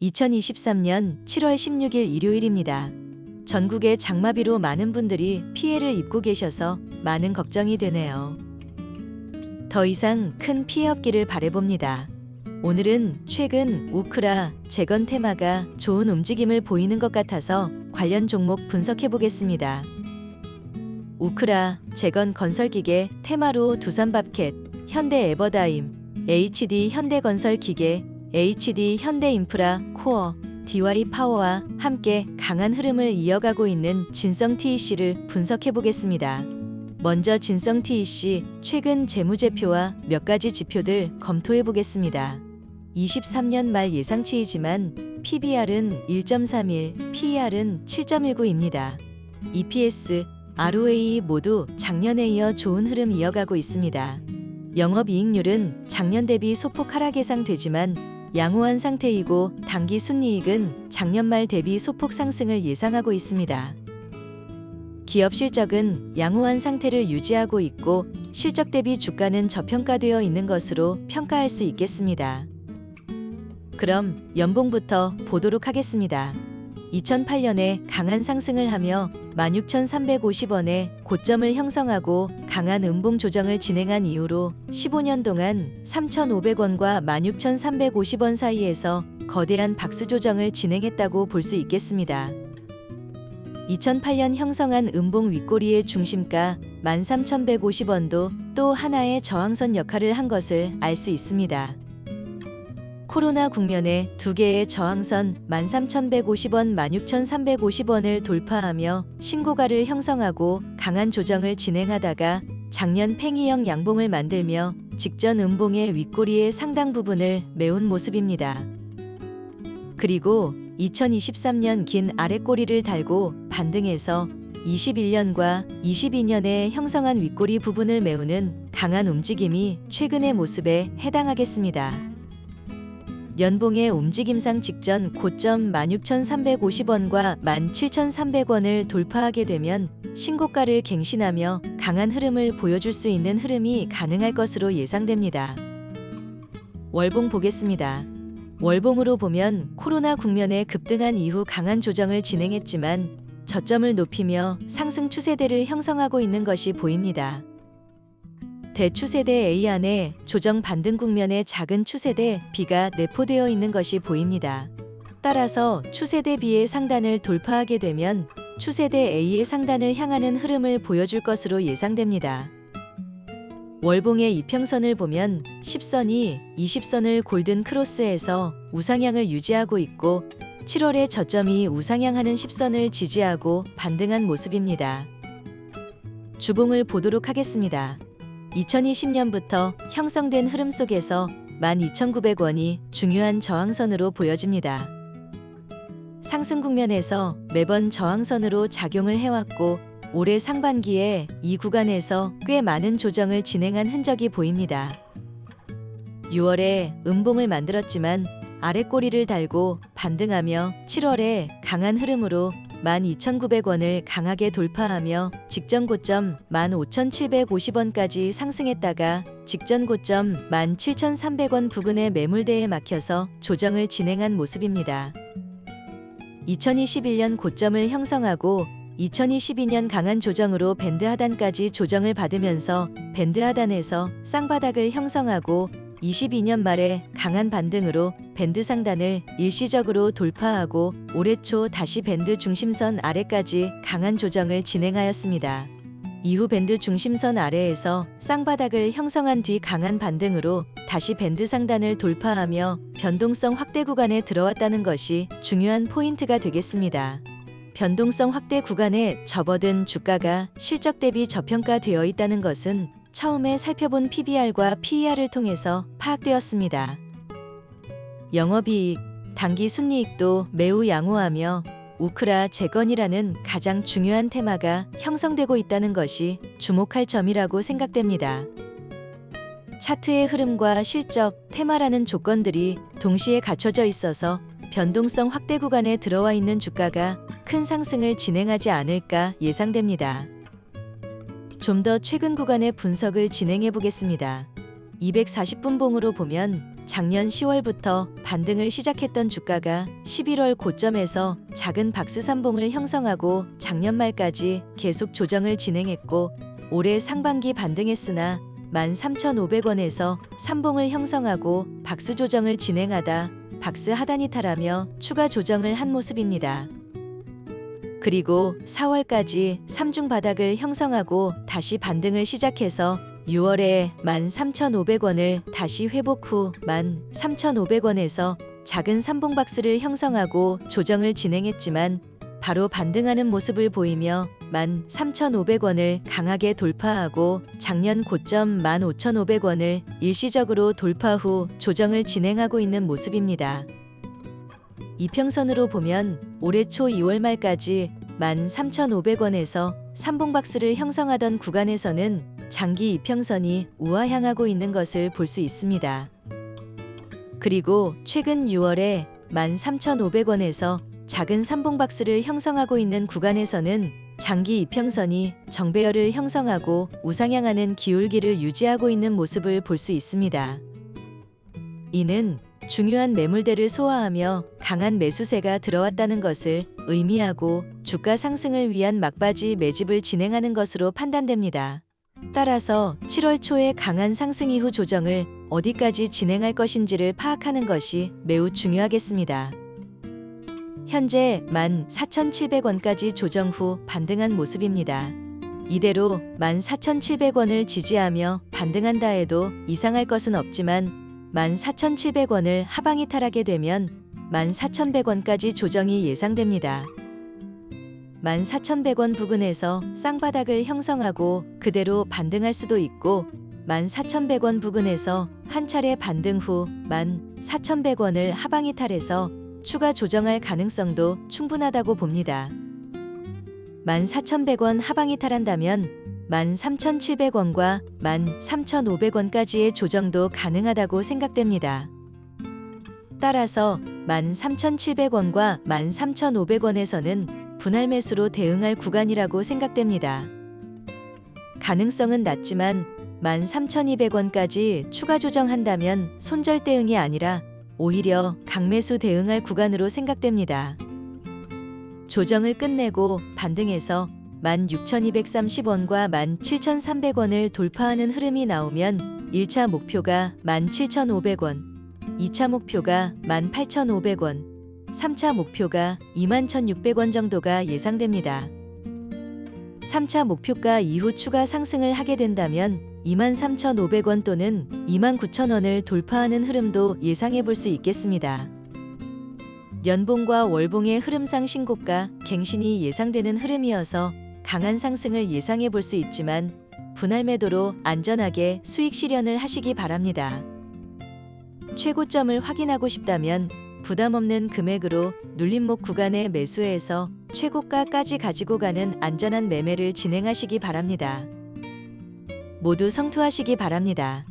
2023년 7월 16일 일요일입니다. 전국의 장마비로 많은 분들이 피해를 입고 계셔서 많은 걱정이 되네요. 더 이상 큰 피해 없기를 바라봅니다. 오늘은 최근 우크라 재건 테마가 좋은 움직임을 보이는 것 같아서 관련 종목 분석해 보겠습니다. 우크라 재건 건설기계 테마로 두산밥켓, 현대에버다임, HD 현대건설기계, HD 현대인프라 코어, DY 파워와 함께 강한 흐름을 이어가고 있는 진성TEC를 분석해 보겠습니다. 먼저 진성TEC 최근 재무제표와 몇 가지 지표들 검토해 보겠습니다. 23년 말 예상치이지만 PBR은 1.31, PER은 7.19입니다. EPS, ROA 모두 작년에 이어 좋은 흐름 이어가고 있습니다. 영업이익률은 작년 대비 소폭 하락 예상되지만 양호한 상태이고 당기 순이익은 작년 말 대비 소폭 상승을 예상하고 있습니다. 기업 실적은 양호한 상태를 유지하고 있고 실적 대비 주가는 저평가되어 있는 것으로 평가할 수 있겠습니다. 그럼 연봉부터 보도록 하겠습니다. 2008년에 강한 상승을 하며 16,350원의 고점을 형성하고 강한 음봉 조정을 진행한 이후로 15년 동안 3,500원과 16,350원 사이에서 거대한 박스 조정을 진행했다고 볼 수 있겠습니다. 2008년 형성한 음봉 윗꼬리의 중심가 13,150원도 또 하나의 저항선 역할을 한 것을 알 수 있습니다. 코로나 국면에 두 개의 저항선 13,150원, 16,350원을 돌파하며 신고가를 형성하고 강한 조정을 진행하다가 작년 팽이형 양봉을 만들며 직전 음봉의 윗꼬리의 상당 부분을 메운 모습입니다. 그리고 2023년 긴 아랫꼬리를 달고 반등해서 21년과 22년에 형성한 윗꼬리 부분을 메우는 강한 움직임이 최근의 모습에 해당하겠습니다. 연봉의 움직임상 직전 고점 16,350원과 17,300원을 돌파하게 되면 신고가를 갱신하며 강한 흐름을 보여줄 수 있는 흐름이 가능할 것으로 예상됩니다. 월봉 보겠습니다. 월봉으로 보면 코로나 국면에 급등한 이후 강한 조정을 진행했지만 저점을 높이며 상승 추세대를 형성하고 있는 것이 보입니다. 대추세대 A 안에 조정 반등 국면에 작은 추세대 B가 내포되어 있는 것이 보입니다. 따라서 추세대 B의 상단을 돌파하게 되면 추세대 A의 상단을 향하는 흐름을 보여줄 것으로 예상됩니다. 월봉의 이평선을 보면 10선이 20선을 골든 크로스해서 우상향을 유지하고 있고 7월에 저점이 우상향하는 10선을 지지하고 반등한 모습입니다. 주봉을 보도록 하겠습니다. 2020년부터 형성된 흐름 속에서 12,900원이 중요한 저항선으로 보여집니다. 상승 국면에서 매번 저항선으로 작용을 해왔고 올해 상반기에 이 구간에서 꽤 많은 조정을 진행한 흔적이 보입니다. 6월에 음봉을 만들었지만 아랫꼬리를 달고 반등하며 7월에 강한 흐름으로 12,900원을 강하게 돌파하며 직전 고점 15,750원까지 상승했다가 직전 고점 17,300원 부근의 매물대에 막혀서 조정을 진행한 모습입니다. 2021년 고점을 형성하고 2022년 강한 조정으로 밴드 하단까지 조정을 받으면서 밴드 하단에서 쌍바닥을 형성하고 22년 말에 강한 반등으로 밴드 상단을 일시적으로 돌파하고 올해 초 다시 밴드 중심선 아래까지 강한 조정을 진행하였습니다. 이후 밴드 중심선 아래에서 쌍바닥을 형성한 뒤 강한 반등으로 다시 밴드 상단을 돌파하며 변동성 확대 구간에 들어왔다는 것이 중요한 포인트가 되겠습니다. 변동성 확대 구간에 접어든 주가가 실적 대비 저평가되어 있다는 것은 처음에 살펴본 PBR과 PER을 통해서 파악되었습니다. 영업이익, 당기 순이익도 매우 양호하며 우크라 재건이라는 가장 중요한 테마가 형성되고 있다는 것이 주목할 점이라고 생각됩니다. 차트의 흐름과 실적, 테마라는 조건들이 동시에 갖춰져 있어서 변동성 확대 구간에 들어와 있는 주가가 큰 상승을 진행하지 않을까 예상됩니다. 좀 더 최근 구간의 분석을 진행해 보겠습니다. 240분봉으로 보면 작년 10월부터 반등을 시작했던 주가가 11월 고점에서 작은 박스삼봉을 형성하고 작년 말까지 계속 조정을 진행했고 올해 상반기 반등했으나 13,500원에서 삼봉을 형성하고 박스 조정을 진행하다 박스 하단이 탈하며 추가 조정을 한 모습입니다. 그리고 4월까지 3중 바닥을 형성하고 다시 반등을 시작해서 6월에 13,500원을 다시 회복 후 13,500원에서 작은 삼봉 박스를 형성하고 조정을 진행했지만 바로 반등하는 모습을 보이며 13,500원을 강하게 돌파하고 작년 고점 15,500원을 일시적으로 돌파 후 조정을 진행하고 있는 모습입니다. 이평선으로 보면 올해 초 2월 말까지 13,500원에서 삼봉박스를 형성하던 구간에서는 장기 이평선이 우하향하고 있는 것을 볼 수 있습니다. 그리고 최근 6월에 13,500원에서 작은 삼봉박스를 형성하고 있는 구간에서는 장기 이평선이 정배열을 형성하고 우상향하는 기울기를 유지하고 있는 모습을 볼 수 있습니다. 이는 중요한 매물대를 소화하며 강한 매수세가 들어왔다는 것을 의미하고 주가 상승을 위한 막바지 매집을 진행하는 것으로 판단됩니다. 따라서 7월 초에 강한 상승 이후 조정을 어디까지 진행할 것인지를 파악하는 것이 매우 중요하겠습니다. 현재 14,700원까지 조정 후 반등한 모습입니다. 이대로 14,700원을 지지하며 반등한다 해도 이상할 것은 없지만 14,700원을 하방이 탈하게 되면 14,100원까지 조정이 예상됩니다. 14,100원 부근에서 쌍바닥을 형성하고 그대로 반등할 수도 있고 14,100원 부근에서 한 차례 반등 후 14,100원을 하방이 탈해서 추가 조정할 가능성도 충분하다고 봅니다. 14,100원 하방이 탈한다면 13,700원과 13,500원까지의 조정도 가능하다고 생각됩니다. 따라서 13,700원과 13,500원에서는 분할 매수로 대응할 구간이라고 생각됩니다. 가능성은 낮지만 13,200원까지 추가 조정한다면 손절 대응이 아니라 오히려 강매수 대응할 구간으로 생각됩니다. 조정을 끝내고 반등해서 16,230원과 17,300원을 돌파하는 흐름이 나오면 1차 목표가 17,500원, 2차 목표가 18,500원, 3차 목표가 21,600원 정도가 예상됩니다. 3차 목표가 이후 추가 상승을 하게 된다면 23,500원 또는 29,000원을 돌파하는 흐름도 예상해 볼 수 있겠습니다. 연봉과 월봉의 흐름상 신고가 갱신이 예상되는 흐름이어서 강한 상승을 예상해 볼 수 있지만 분할 매도로 안전하게 수익 실현을 하시기 바랍니다. 최고점을 확인하고 싶다면 부담 없는 금액으로 눌림목 구간에 매수해서 최고가까지 가지고 가는 안전한 매매를 진행하시기 바랍니다. 모두 성투하시기 바랍니다.